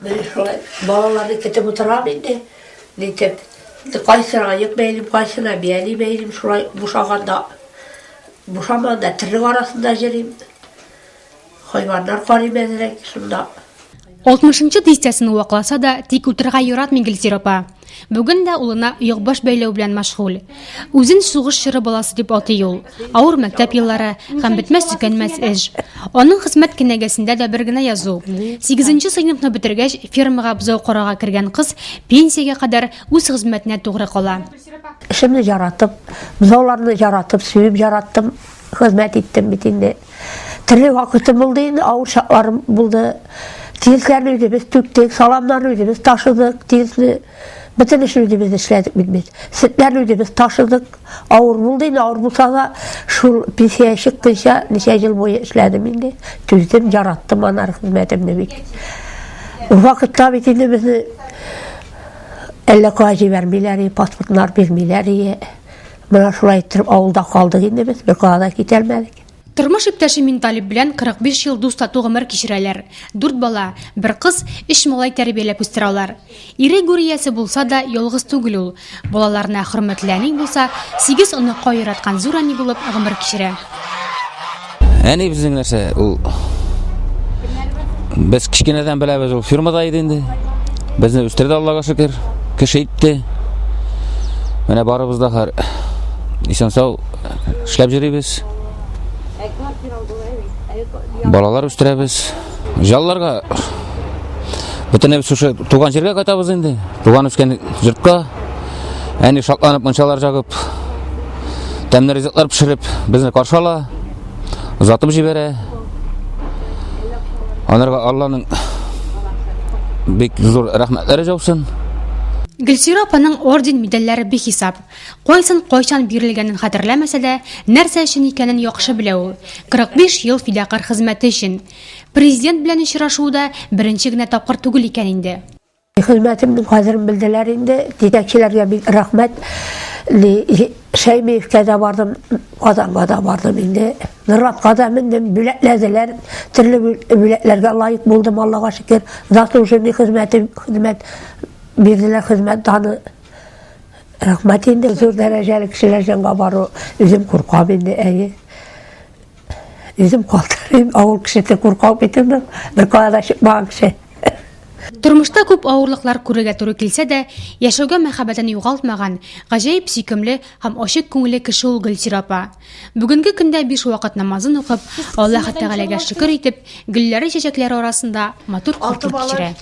Ben şöyle bağları ketip oturam indi. Nitep. Kaysına yık beylim, kaysına beyli beylim. Şöyle buşamanda tırnak arasında jerim. Hayvanlar karayım ederek şunda. 60-нчы дистәсен вакласа да, тик утырга яратмый Гөлсир апа. Бүген дә улына йогбаш бәйләү белән мәшгуль. Үзен сугыш чоры баласы дип атый ул. Авыр мәктәп еллары һәм бетмәс-төкәнмәс эш. Аның хезмәт кенәгәсендә дә бер генә язу. 8-нчы сыйныфны бетергәч, фермага бозау карага кергән кыз пенсиягә кадәр үз хезмәтенә тугры кала. Эшемне яратып, бозауларны яратып, сөйеп яраттым, хезмәт иттем бит инде. Төрле вакытым булды инде, авыр шартларым булды. Tiyizlerini ödemiz tüktük, salamlarını ödemiz taşıdık, tiyizli bütün işini ödemiz işledik bilmez. Sütlerini ödemiz taşıdık, ağır buldu yine ağır bulsa da şu piseye çıktıysa neçe yıl boyu işledim indi. Tüzdüm, yarattım anar hizmetimle bir. O vakitte bitinde bizi elle koyacı vermeleri, pasportlar vermeleri, bana şuraya ettirip avulda kaldık indi biz, bir kadar gidelmedik. Тормыш иптәше Минталип белән 45 ел дус тату гомер кичерәләр. 4 бала, бер кыз, 3 малай тәрбияләп үстерәләр. Ире гүриясе булса да ялгыз түгел ул. Балаларына хөрмәтләни булса, 8 оныкка яраткан зур ани булып гомер кичерә. Әни безнең нәрсә, ул без кичкенәдән беләбез, ул фирмада иде инде. Безне үстерде Аллага шөкер, кеше итте. Менә барыбыз да һәр исән-сау эшләп йөрибез. Балалар үстерәбез. Жалларга бөтенебез шушы туган җиргә кайтабыз инде. Туган үскән йортка. Әни шатланып мунчалар жагып, тәмле ризыклар пешереп, безне каршы ала, озатып җибәрә. Аларга Алланың бик зур рәхмәтләре жаусын. Гөлсир апаның орден медальләре бихисап. Кайчан бирелгәнен хәтерләмәсә дә, нәрсә өчен икәнен яхшы белә ул. 45 ел фидакар хезмәте өчен. Президент белән очрашуда беренче генә тапкыр түгел икән инде. Хезмәтемнең кадерен белделәр инде. Җитәкчеләргә бик рәхмәт. Шәймиевкә дә бардым, Казанга да бардым инде. Нуратка да мендем, бүләкләделәр. Төрле бүләкләргә лаек булдым, Аллага шөкер. Заслуженный хезмәт birdiler hizmet tanı rahmetinde zor dereceli kişiler cenga barı üzüm kurkam indi eyi üzüm kaldırayım ağır kişide kurkam bitirdim bir kadar çıkmağın kişi. Тормышта күп авырлыклар күрергә туры килсә дә, яшәүгә мәхәббәтен югалтмаган, гаҗәеп сөйкемле һәм ачык күңелле кеше ул Гөлсир апа. Бүгенге көндә 5 вакыт намазын укып, Аллаһ Тәгаләгә шөкер итеп, гөлләре чәчәкләре арасында матур куркып кичерә.